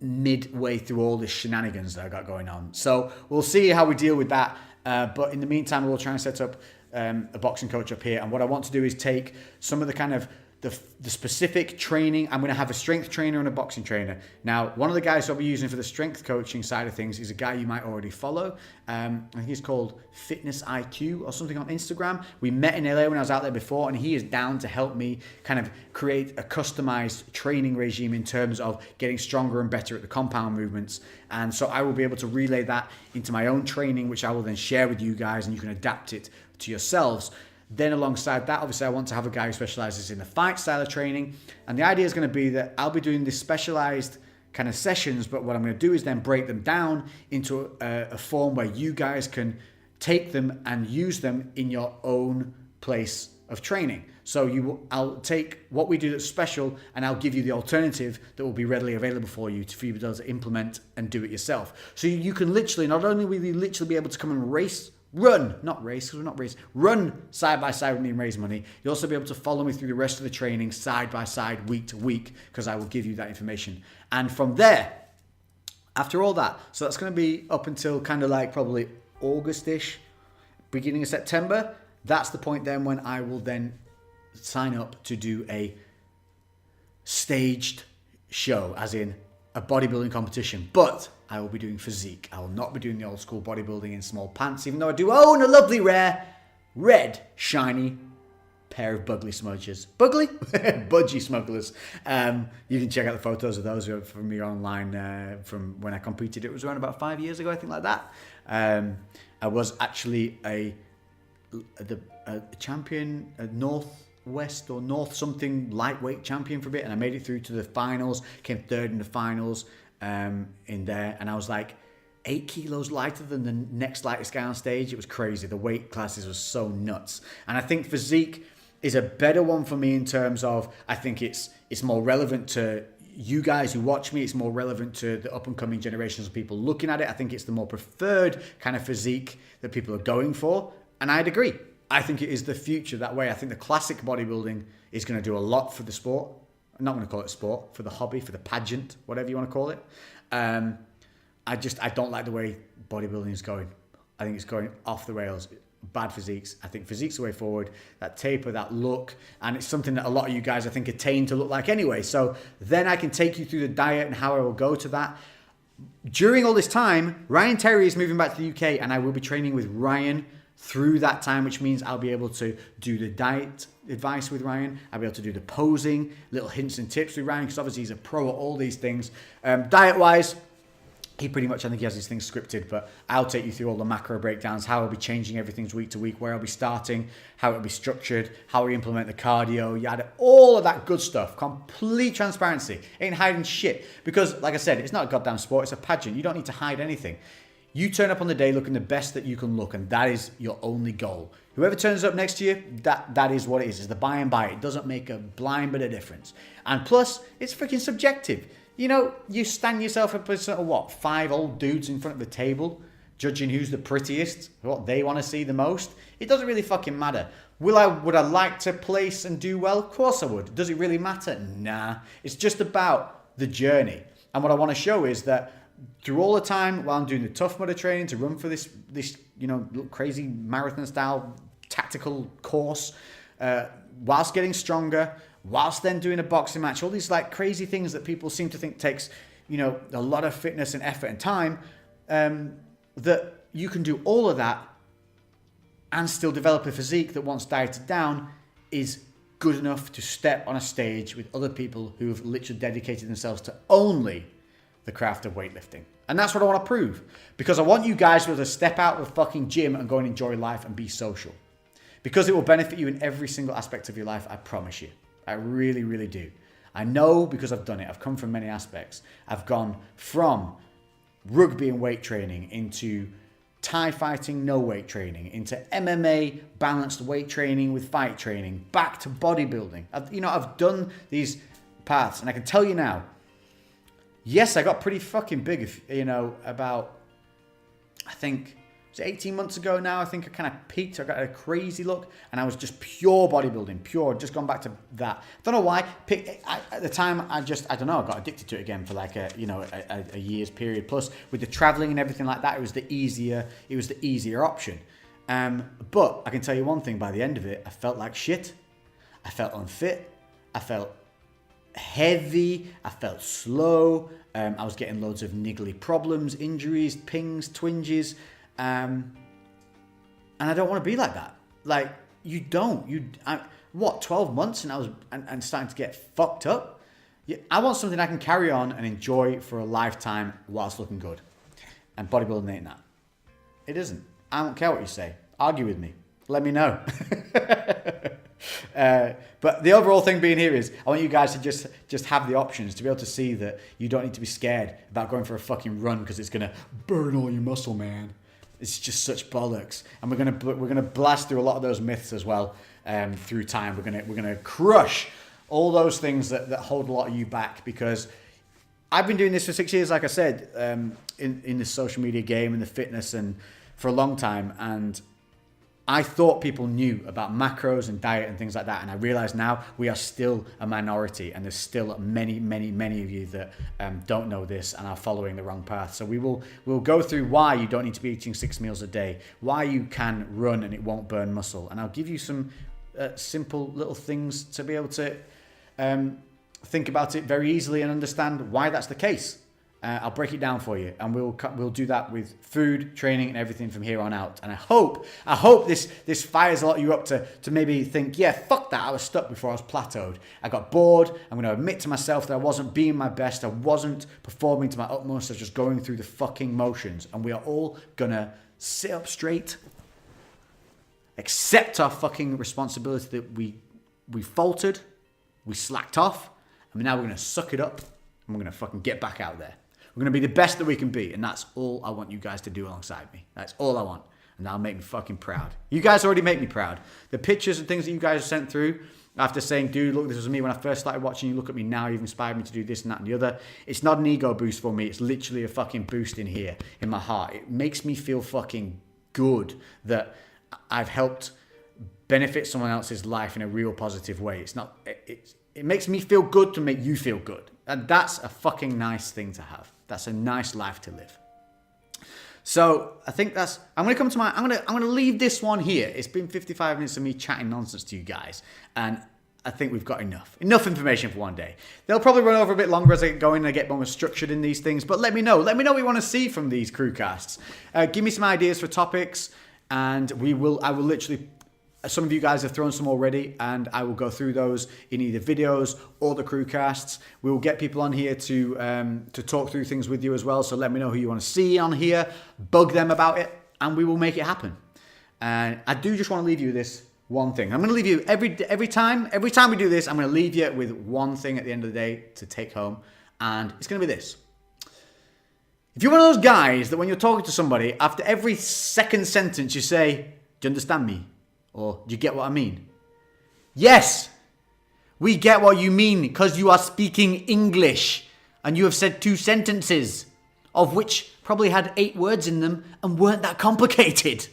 Speaker 1: midway through all the shenanigans that I got going on. So we'll see how we deal with that, but in the meantime we'll try and set up a boxing coach up here. And what I want to do is take some of the kind of the specific training. I'm going to have a strength trainer and a boxing trainer. Now, one of the guys I'll be using for the strength coaching side of things is a guy you might already follow. I think he's called Fitness IQ or something on Instagram. We met in LA when I was out there before, and he is down to help me kind of create a customized training regime in terms of getting stronger and better at the compound movements. And so I will be able to relay that into my own training, which I will then share with you guys, and you can adapt it to yourselves. Then alongside that, obviously I want to have a guy who specializes in the fight style of training. And the idea is going to be that I'll be doing this specialized kind of sessions, but what I'm going to do is then break them down into a form where you guys can take them and use them in your own place of training. So I'll take what we do that's special, and I'll give you the alternative that will be readily available for you to be able to implement and do it yourself. So you can literally, not only will you literally be able to come and run side by side with me and raise money, you'll also be able to follow me through the rest of the training side by side, week to week, because I will give you that information. And from there, after all that, so that's going to be up until kind of like probably August-ish, beginning of September, that's the point then when I will then sign up to do a staged show, as in a bodybuilding competition. But I will be doing physique. I will not be doing the old school bodybuilding in small pants, even though I do own a lovely rare, red, shiny pair of Bugly smudges. Bugly? Budgie smugglers. You can check out the photos of those from me online from when I competed. It was around about 5 years ago, I think, like that. I was actually a champion, a Northwest or North something lightweight champion for a bit, and I made it through to the finals, came third in the finals in there, and I was like 8 kilos lighter than the next lightest guy on stage. It was crazy. The weight classes were so nuts. And I think physique is a better one for me in terms of, I think it's more relevant to you guys who watch me. It's more relevant to the up and coming generations of people looking at it. I think it's the more preferred kind of physique that people are going for. And I'd agree. I think it is the future that way. I think the classic bodybuilding is going to do a lot for the sport. I'm not going to call it sport, for the hobby, for the pageant, whatever you want to call it. I don't like the way bodybuilding is going. I think it's going off the rails. Bad physiques. I think physique's the way forward. That taper, that look, and it's something that a lot of you guys I think attain to look like anyway. So then I can take you through the diet and how I will go to that. During all this time, Ryan Terry is moving back to the UK, and I will be training with Ryan through that time, which means I'll be able to do the diet advice with Ryan. I'll be able to do the posing, little hints and tips with Ryan, because obviously he's a pro at all these things. Diet-wise, he pretty much, I think he has these things scripted, but I'll take you through all the macro breakdowns, how I'll be changing everything week to week, where I'll be starting, how it'll be structured, how we implement the cardio, yada, all of that good stuff. Complete transparency. Ain't hiding shit. Because, like I said, it's not a goddamn sport, it's a pageant. You don't need to hide anything. You turn up on the day looking the best that you can look, and that is your only goal. Whoever turns up next to you, that is what it is. It's the by and by. It doesn't make a blind bit of difference. And plus, it's freaking subjective. You know, you stand yourself up as sort of what, 5 old dudes in front of the table, judging who's the prettiest, what they want to see the most. It doesn't really fucking matter. Would I like to place and do well? Of course I would. Does it really matter? Nah. It's just about the journey. And what I want to show is that through all the time while I'm doing the Tough Mudder training to run for this you know, crazy marathon style tactical course, whilst getting stronger, whilst then doing a boxing match, all these like crazy things that people seem to think takes, you know, a lot of fitness and effort and time, that you can do all of that and still develop a physique that, once dieted down, is good enough to step on a stage with other people who have literally dedicated themselves to only the craft of weightlifting. And that's what I want to prove, because I want you guys to be able to step out of the fucking gym and go and enjoy life and be social, because it will benefit you in every single aspect of your life. I promise you. I really, really do. I know, because I've done it. I've come from many aspects. I've gone from rugby and weight training into Thai fighting, no weight training, into MMA, balanced weight training with fight training, back to bodybuilding. I've done these paths, and I can tell you now, yes, I got pretty fucking big, about, I think, it was 18 months ago now. I think I kind of peaked. I got a crazy look, and I was just pure bodybuilding, just gone back to that. I don't know why. At the time, I don't know, I got addicted to it again for like a year's period. Plus, with the traveling and everything like that, it was the easier option. But I can tell you one thing, by the end of it, I felt like shit. I felt unfit. I felt heavy. I felt slow. I was getting loads of niggly problems, injuries, pings, twinges. And I don't want to be like that. Like, you don't. 12 months and I was and starting to get fucked up? Yeah, I want something I can carry on and enjoy for a lifetime whilst looking good. And bodybuilding ain't that. It isn't. I don't care what you say. Argue with me. Let me know. But the overall thing being here is, I want you guys to just have the options, to be able to see that you don't need to be scared about going for a fucking run because it's going to burn all your muscle, man. It's just such bollocks. And we're gonna blast through a lot of those myths as well through time. We're gonna crush all those things that hold a lot of you back, because I've been doing this for 6 years, like I said, in the social media game and the fitness, and for a long time. And I thought people knew about macros and diet and things like that, and I realize now we are still a minority, and there's still many, many, many of you that don't know this and are following the wrong path. So we'll go through why you don't need to be eating 6 meals a day, why you can run and it won't burn muscle, and I'll give you some simple little things to be able to think about it very easily and understand why that's the case. I'll break it down for you, and we'll do that with food, training, and everything from here on out. And I hope this fires a lot of you up to maybe think, yeah, fuck that. I was stuck before I was plateaued. I got bored. I'm going to admit to myself that I wasn't being my best. I wasn't performing to my utmost. I was just going through the fucking motions. And we are all going to sit up straight, accept our fucking responsibility that we faltered, we slacked off, and now we're going to suck it up, and we're going to fucking get back out there. We're going to be the best that we can be, and that's all I want you guys to do alongside me. That's all I want, and that'll make me fucking proud. You guys already make me proud. The pictures and things that you guys have sent through after saying, dude, look, this was me when I first started watching you. Look at me now. You've inspired me to do this and that and the other. It's not an ego boost for me. It's literally a fucking boost in here, in my heart. It makes me feel fucking good that I've helped benefit someone else's life in a real positive way. It makes me feel good to make you feel good. And that's a fucking nice thing to have. That's a nice life to live. So I think I'm gonna leave this one here. It's been 55 minutes of me chatting nonsense to you guys, and I think we've got enough information for one day. They'll probably run over a bit longer as I get going and I get more structured in these things. But let me know what you want to see from these CrewCasts. Give me some ideas for topics, and I will literally. Some of you guys have thrown some already, and I will go through those in either videos or the CrewCasts. We will get people on here to talk through things with you as well. So let me know who you want to see on here. Bug them about it, and we will make it happen. And I do just want to leave you with this one thing. I'm going to leave you every time we do this. I'm going to leave you with one thing at the end of the day to take home, and it's going to be this. If you're one of those guys that when you're talking to somebody, after every second sentence you say, "Do you understand me?" Or, "Do you get what I mean?" Yes, we get what you mean because you are speaking English and you have said 2 sentences, of which probably had 8 words in them and weren't that complicated.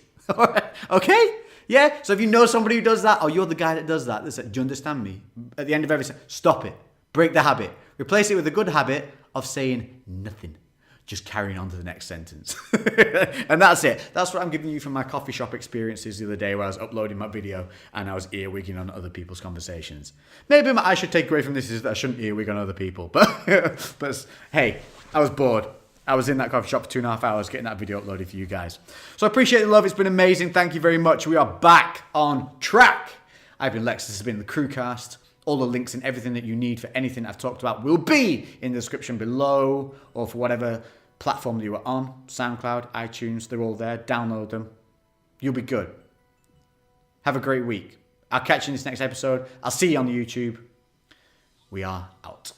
Speaker 1: Okay? Yeah? So if you know somebody who does that, or you're the guy that does that, that's like, "Do you understand me?" At the end of every sentence, stop it. Break the habit. Replace it with a good habit of saying nothing. Just carrying on to the next sentence. And that's it. That's what I'm giving you from my coffee shop experiences the other day where I was uploading my video and I was earwigging on other people's conversations. Maybe I should take away from this is that I shouldn't earwig on other people. But hey, I was bored. I was in that coffee shop for 2.5 hours getting that video uploaded for you guys. So I appreciate the love. It's been amazing. Thank you very much. We are back on track. I've been Lex. This has been the CrewCast. All the links and everything that you need for anything I've talked about will be in the description below, or for whatever platform you are on. SoundCloud, iTunes, they're all there. Download them. You'll be good. Have a great week. I'll catch you in this next episode. I'll see you on the YouTube. We are out.